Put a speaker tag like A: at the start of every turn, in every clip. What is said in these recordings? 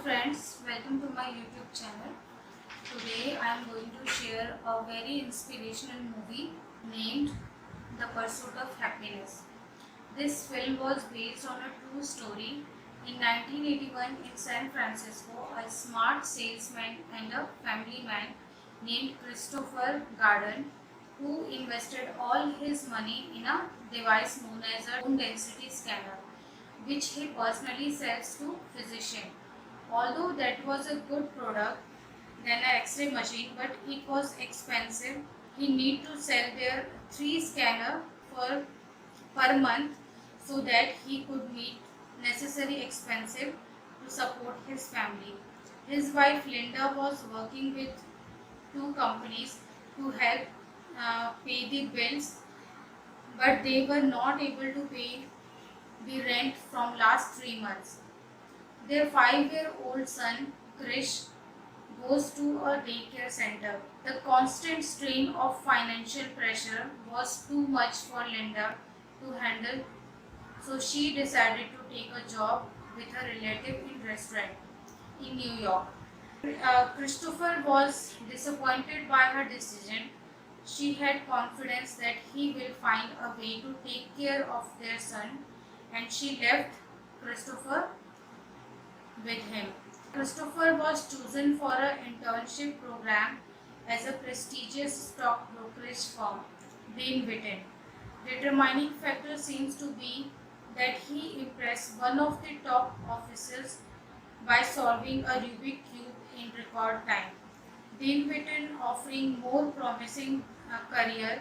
A: friends, welcome to my YouTube channel. Today I am going to share a very inspirational movie named The Pursuit of Happiness. This film was based on a true story. In 1981 in San Francisco, a smart salesman and a family man named Christopher Garden, who invested all his money in a device known as a bone density scanner, which he personally sells to physicians. Although that was a good product than an X-ray machine, but it was expensive. He need to sell their 3 scanner for per month so that he could meet necessary expensive to support his family. His wife Linda was working with 2 companies to help pay the bills, but they were not able to pay the rent from last 3 months. Their 5-year-old son, Krish, goes to a daycare center. The constant strain of financial pressure was too much for Linda to handle, so she decided to take a job with a relative in restaurant in New York. Christopher was disappointed by her decision. She had confidence that he will find a way to take care of their son, and she left Christopher with him. Christopher was chosen for an internship program as a prestigious stock brokerage firm, Bain Witten. Determining factor seems to be that he impressed one of the top officers by solving a Rubik cube in record time. Bain Witten offering more promising career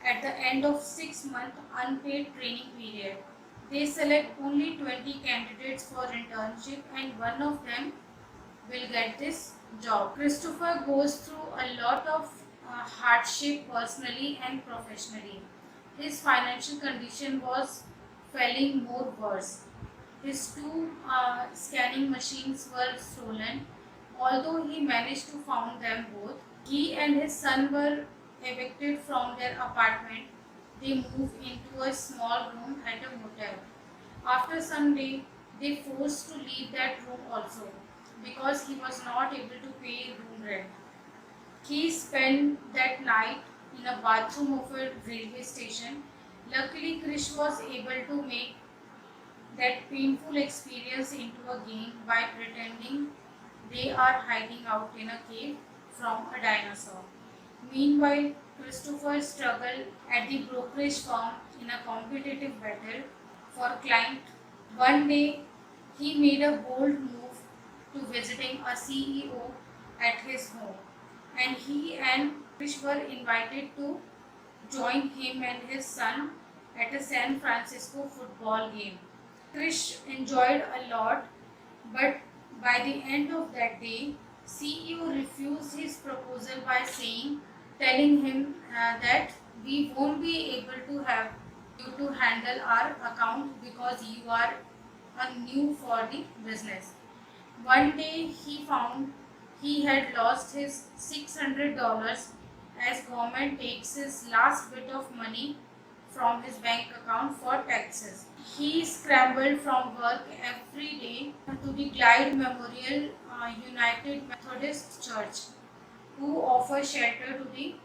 A: at the end of 6 month unpaid training period. They select only 20 candidates for internship and one of them will get this job. Christopher goes through a lot of hardship personally and professionally. His financial condition was falling more worse. His 2 scanning machines were stolen. Although he managed to found them both, he and his son were evicted from their apartment. They moved into a small room at a motel. After some day, they forced to leave that room also because he was not able to pay room rent. He spent that night in a bathroom of a railway station. Luckily, Krish was able to make that painful experience into a game by pretending they are hiding out in a cave from a dinosaur. Meanwhile, Christopher struggled at the brokerage firm in a competitive battle for client. One day, he made a bold move to visiting a CEO at his home, and he and Krish were invited to join him and his son at a San Francisco football game. Krish enjoyed a lot, but by the end of that day, CEO refused his proposal by telling him that we won't be able to have you to handle our account because you are new for the business. One day he found he had lost his $600 as government takes his last bit of money from his bank account for taxes. He scrambled from work every day to the Glide Memorial United Methodist Church, who offers shelter to the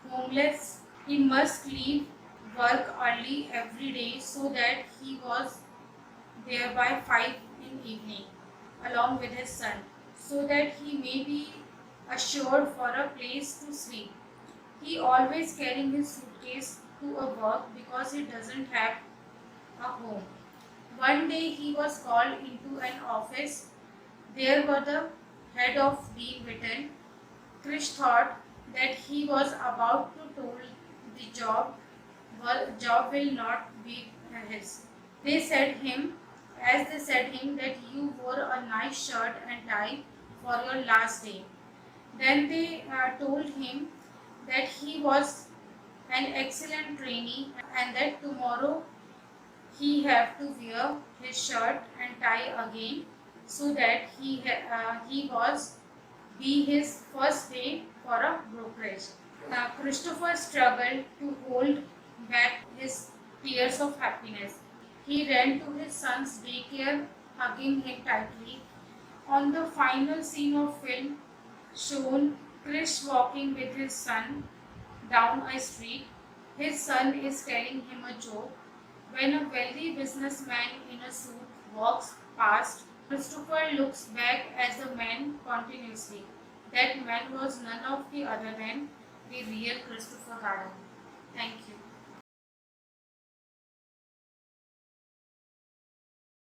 A: homeless. He must leave work early every day so that he was there by 5 in evening along with his son, so that he may be assured for a place to sleep. He always carrying his suitcase to a work because he doesn't have a home. One day he was called into an office. There were the head of Dean Witten. Krish thought that he was about to told the job will not be his. They said him they said him that you wore a nice shirt and tie for your last day. Then they told him that he was an excellent trainee and that tomorrow he have to wear his shirt and tie again so that he was be his first day for a brokerage. Christopher struggled to hold back his tears of happiness. He ran to his son's daycare, hugging him tightly. On the final scene of film shown Chris walking with his son down a street. His son is telling him a joke. When a wealthy businessman in a suit walks past, Christopher looks back at the man continuously. That man was none of the other than the real Christopher Garden. Thank you.